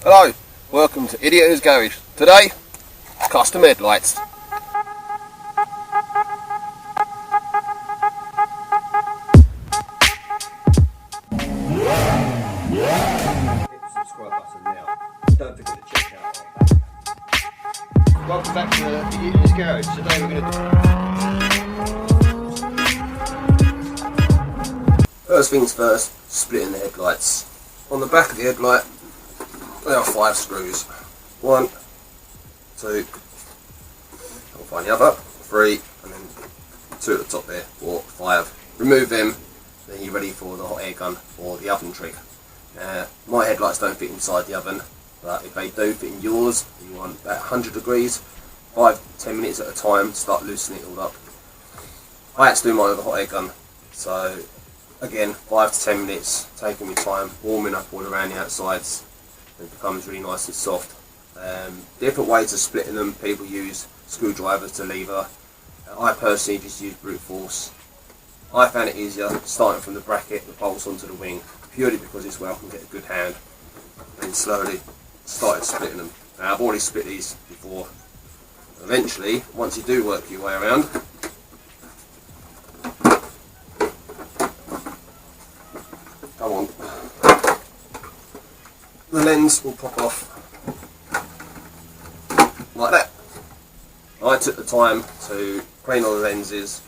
Hello, welcome to Idiot in His Garage. Today, custom headlights. Hit the subscribe button now. Don't forget to check out our back. Welcome back to Idiot in His Garage. Today we're going to First things first, splitting the headlights. On the back of the headlight, there are 5 screws. 1, 2, I'll find the other, 3, and then 2 at the top there, 4, 5. Remove them, then you're ready for the hot air gun or the oven trick. My headlights don't fit inside the oven, but if they do fit in yours, you want about 100 degrees, 5-10 minutes at a time, start loosening it all up. I had to do mine with a hot air gun, so again 5 to 10 minutes, taking my time, warming up all around the outsides, and it becomes really nice and soft. Different ways of splitting them. People use screwdrivers to lever. I personally just use brute force. I found it easier starting from the bracket that bolts onto the wing, purely because it's where I can get a good hand, and slowly started splitting them. Now, I've already split these before. Eventually, once you do work your way around, come on, the lens will pop off like that. I took the time to clean all the lenses,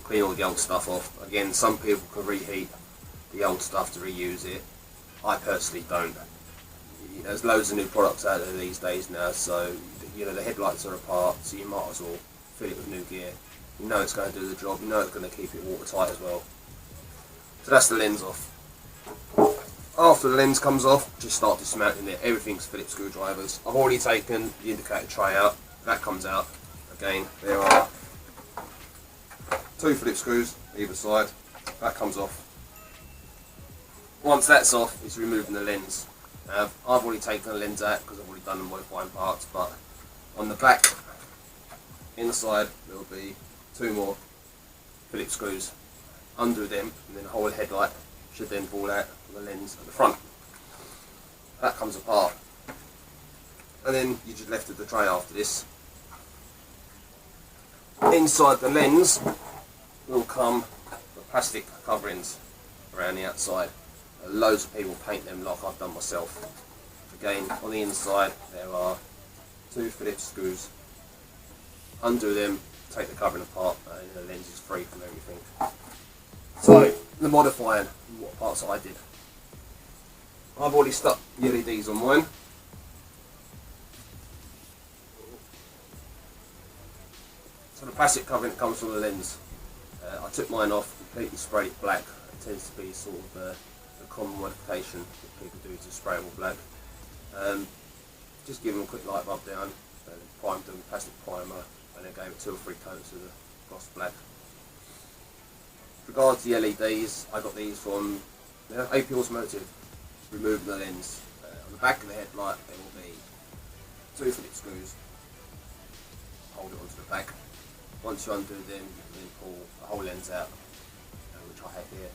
clean all the old stuff off. Again, some people can reheat the old stuff to reuse it. I personally don't. There's loads of new products out there these days now, so you know the headlights are apart, so you might as well fill it with new gear. You know it's going to do the job, you know it's going to keep it watertight as well. So that's the lens off. After the lens comes off, just start dismantling it. Everything's Phillips screwdrivers. I've already taken the indicator tray out, that comes out. Again, there are 2 Phillips screws either side, that comes off. Once that's off, it's removing the lens. I've already taken the lens out because I've already done the modifying parts, but on the back, inside, there will be 2 more Phillips screws. Undo them, and then the whole headlight should then fall out from the lens at the front. That comes apart. And then you're just left with the tray after this. Inside the lens will come the plastic coverings around the outside. Loads of people paint them like I've done myself. Again, on the inside there are 2 Phillips screws. Undo them, take the covering apart, and the lens is free from everything. So, the modifying, what parts I did. I've already stuck the LEDs on mine. So the plastic covering that comes from the lens, I took mine off, completely sprayed it black. It tends to be sort of the common modification that people do to spray it all black. Just give them a quick light rub down, and primed them with plastic primer, and then gave it 2 or 3 coats of the gloss black. With regards to the LEDs, I got these from AP Automotive, removing the lens. On the back of the headlight there will be 2 Phillips screws, hold it onto the back. Once you undo them, you then pull the whole lens out, which I have here.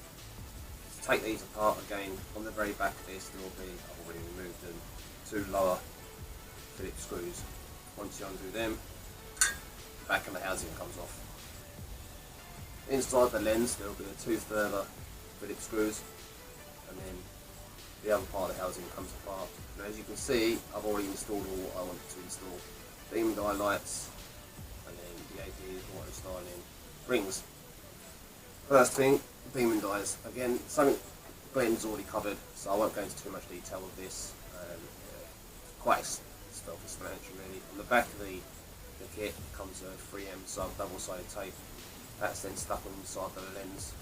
To take these apart again, on the very back of this there will be, I've already removed them, 2 lower Phillips screws. Once you undo them, the back of the housing comes off. Inside the lens there will be 2 further Phillips screws, and then the other part of the housing comes apart. And as you can see, I've already installed all what I wanted to install. Beam eye lights, and then the AP auto styling rings. First thing, beaming dies. Again, something Glenn's already covered, so I won't go into too much detail with this. Quite self-explanatory really. On the back of the kit comes a 3M sub double-sided tape. That's then stuck on the side of the lens,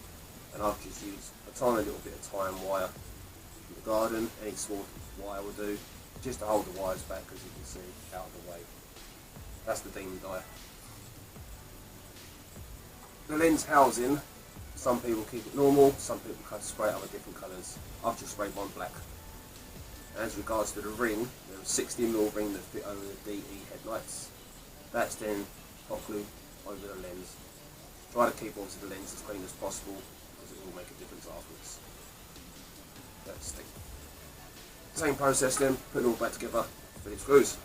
and I've just used a tiny little bit of tie and wire from the garden. Any small wire will do, just to hold the wires back, as you can see, out of the way. That's the demon die. The lens housing, some people keep it normal, some people can spray it other different colours. I've just sprayed one black. As regards to the ring, there's a 60mm ring that fit over the DE headlights. That's then hot glue over the lens. Try to keep onto the lens as clean as possible, because it will make a difference afterwards. Let's stick. Same process then, put it all back together, Phillips screws.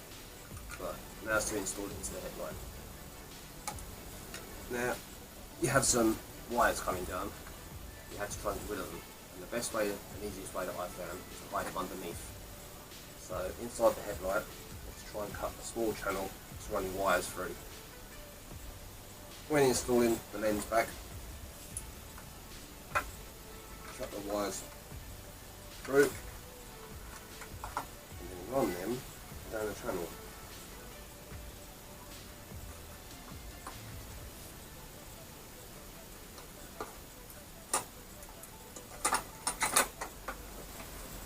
But now it's to install it into the headlight. Now, you have some wires coming down, you have to try and get rid of them. And the best way, and easiest way that I found, is to hide them underneath. So inside the headlight, let's try and cut a small channel to run your wires through. When installing the lens back, shut the wires through and then run them down the channel.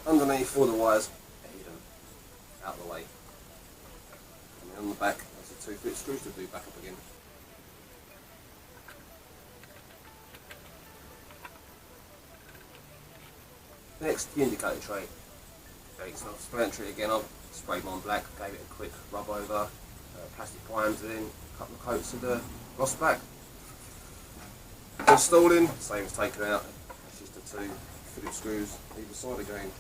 Underneath, all the wires are hidden out of the way. And then on the back, there's the 2 Phillips screws to do back up again. Next, the indicator tray. Okay, so I've sprayed it again up, sprayed mine black, gave it a quick rub over, plastic primes in, a couple of coats of the gloss back. Installing, same as taken out, it's just the 2 Phillips screws either side again.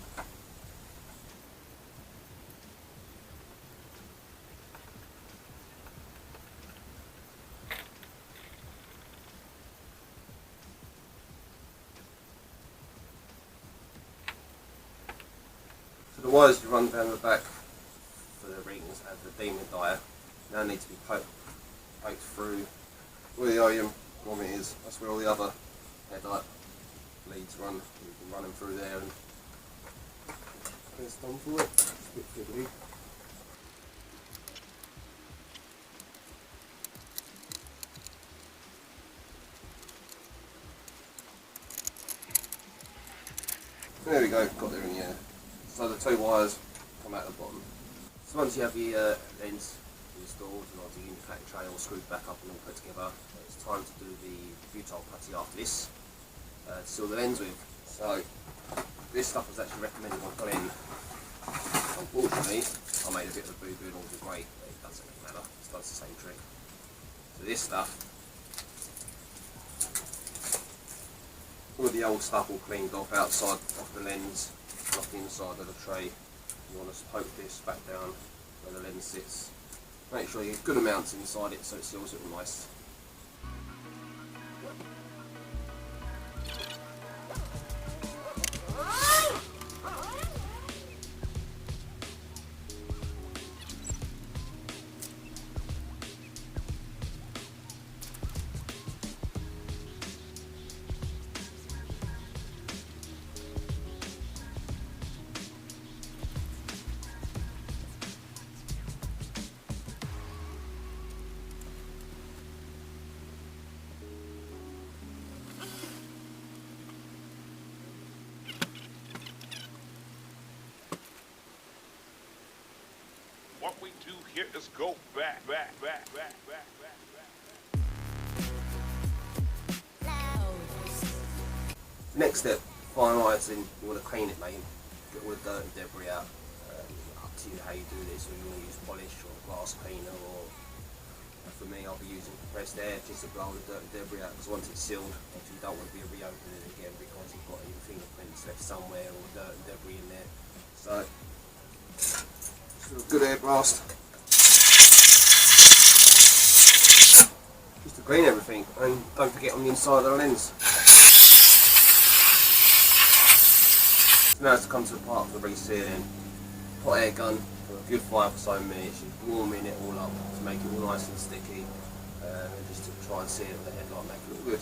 So the wires you run down the back for the rings and the demon dial now need to be poked through where the iron grommet is. That's where all the other headlight leads run. You can run them through there and press done for it. It's a bit fiddly. There we go, got there in the end. So the 2 wires come out the bottom. So once you have the lens installed and all the indicator tray all screwed back up and all put together, it's time to do the butyl putty after this to seal the lens with. So this stuff was actually recommended by Glenn. Unfortunately, I made a bit of a boo-boo and all the great, but it doesn't really matter, it does the same trick. So this stuff, all the old stuff all cleaned off outside of the lens, off the inside of the tray. You want to poke this back down where the lens sits. Make sure you get good amounts inside it so it seals it nice. What we do here is go back. Next step, finalising. You want to clean it, mate. Get all the dirt and debris out. Up to you how you do this. Whether you want to use polish or glass cleaner, or for me, I'll be using compressed air just to blow the dirt and debris out. Because once it's sealed, obviously you don't want to be reopening it again because you've got your fingerprints left somewhere or dirt and debris in there. So. Good air blast. Just to clean everything, and don't forget on the inside of the lens. So now it's come to the part of the resealing. Hot air gun for a good 5 or so minutes, just warming it all up to make it all nice and sticky, and just to try and seal the headlight, make it look good.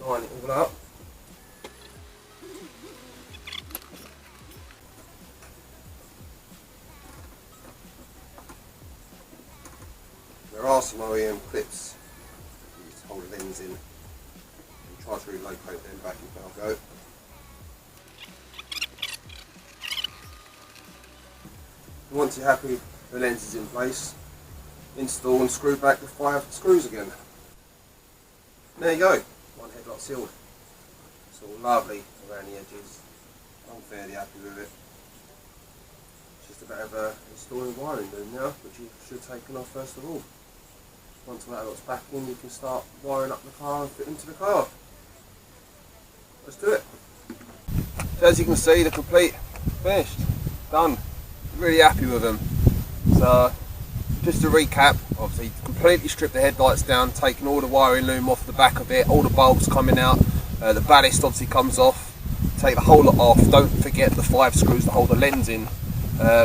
Line it all up. There are some OEM clips you just hold the lens in and try to relocate them back in one go. Once you're happy the lens is in place, install and screw back the 5 screws again. There you go, one headlight sealed. It's all lovely around the edges. I'm fairly happy with it. It's just a bit of installing wiring doing now, which you should have taken off first of all. Once that lot's back in, you can start wiring up the car and fit into the car. Let's do it. So as you can see, the complete finished, done. Really happy with them. So just to recap, obviously completely stripped the headlights down, taking all the wiring loom off the back of it, all the bulbs coming out, the ballast obviously comes off. Take the whole lot off. Don't forget the 5 screws that hold the lens in.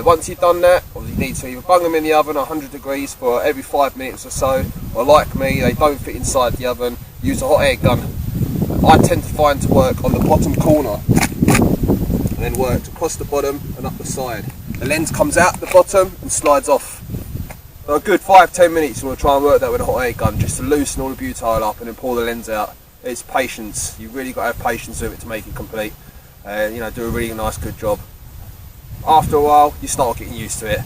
Once you've done that, obviously you need to either bung them in the oven 100 degrees for every 5 minutes or so, or like me, they don't fit inside the oven, use a hot air gun. I tend to find to work on the bottom corner and then work across the bottom and up the side. The lens comes out the bottom and slides off. For a good 5-10 minutes you want to try and work that with a hot air gun, just to loosen all the butyl up and then pull the lens out. It's patience. You've really got to have patience with it to make it complete. You know, do a really nice good job. After a while you start getting used to it.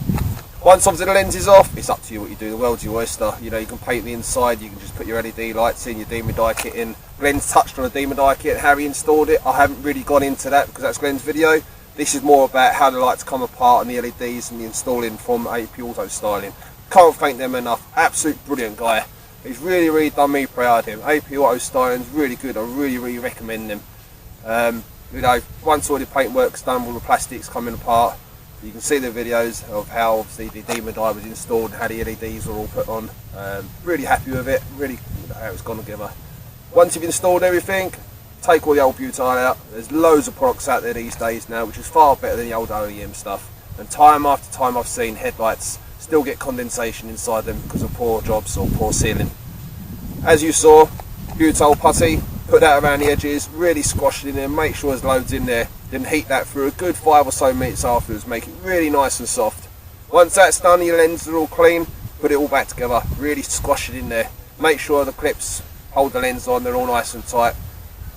Once obviously the lens is off, it's up to you what you do. The world's your oyster. You know, you can paint the inside, you can just put your LED lights in, your DMA dye kit in. Glenn's touched on the DMA dye kit, how he installed it. I haven't really gone into that because that's Glenn's video. This is more about how the lights come apart and the LEDs and the installing from AP Auto Styling. Can't thank them enough. Absolute brilliant guy. He's really done me proud of him. AP Auto Styling's really good. I really recommend them. You know, once all the paintwork's done, all the plastics coming apart, you can see the videos of how obviously the DMA dye was installed and how the LEDs were all put on. Really happy with it. Really how it's gone together. Once you've installed everything, take all the old butyl out. There's loads of products out there these days now, which is far better than the old OEM stuff. And time after time I've seen headlights still get condensation inside them because of poor jobs or poor sealing. As you saw, butyl putty, put that around the edges, really squash it in there, make sure there's loads in there, then heat that for a good 5 or so minutes afterwards, make it really nice and soft. Once that's done, your lenses are all clean, put it all back together, really squash it in there, make sure the clips hold the lens on, they're all nice and tight,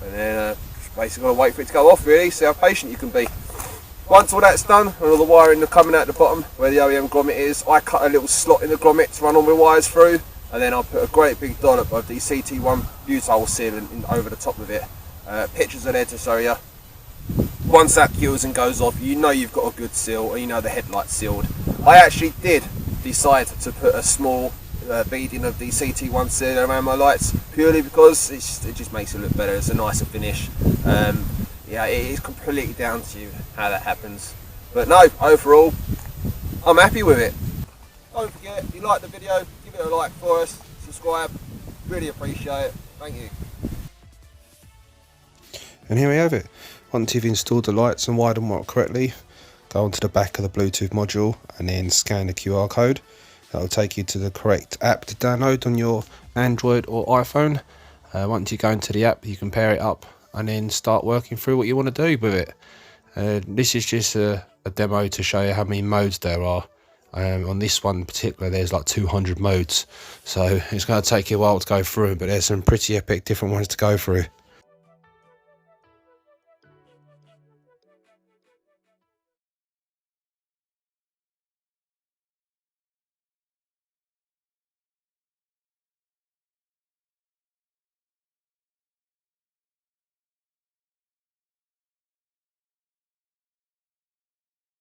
and then just basically got to wait for it to go off really, see how patient you can be. Once all that's done and all the wiring are coming out the bottom where the OEM grommet is, I cut a little slot in the grommet to run all my wires through, and then I'll put a great big dollop of the CT1 butyl sealant over the top of it. Pictures are there to show you. Once that cures and goes off, you know you've got a good seal, and you know the headlight's sealed. I actually did decide to put a small beading of the CT1 sealant around my lights, purely because it just makes it look better. It's a nicer finish. Yeah, it is completely down to you how that happens. But no, overall, I'm happy with it. Don't forget, if you like the video, give it a like for us, subscribe, really appreciate it, thank you. And here we have it. Once you've installed the lights and wired them up correctly, go onto the back of the Bluetooth module and then scan the QR code. That'll take you to the correct app to download on your Android or iPhone. Once you go into the app, you can pair it up and then start working through what you want to do with it. This is just a demo to show you how many modes there are. On this one in particular, there's like 200 modes, so it's going to take you a while to go through, but there's some pretty epic different ones to go through.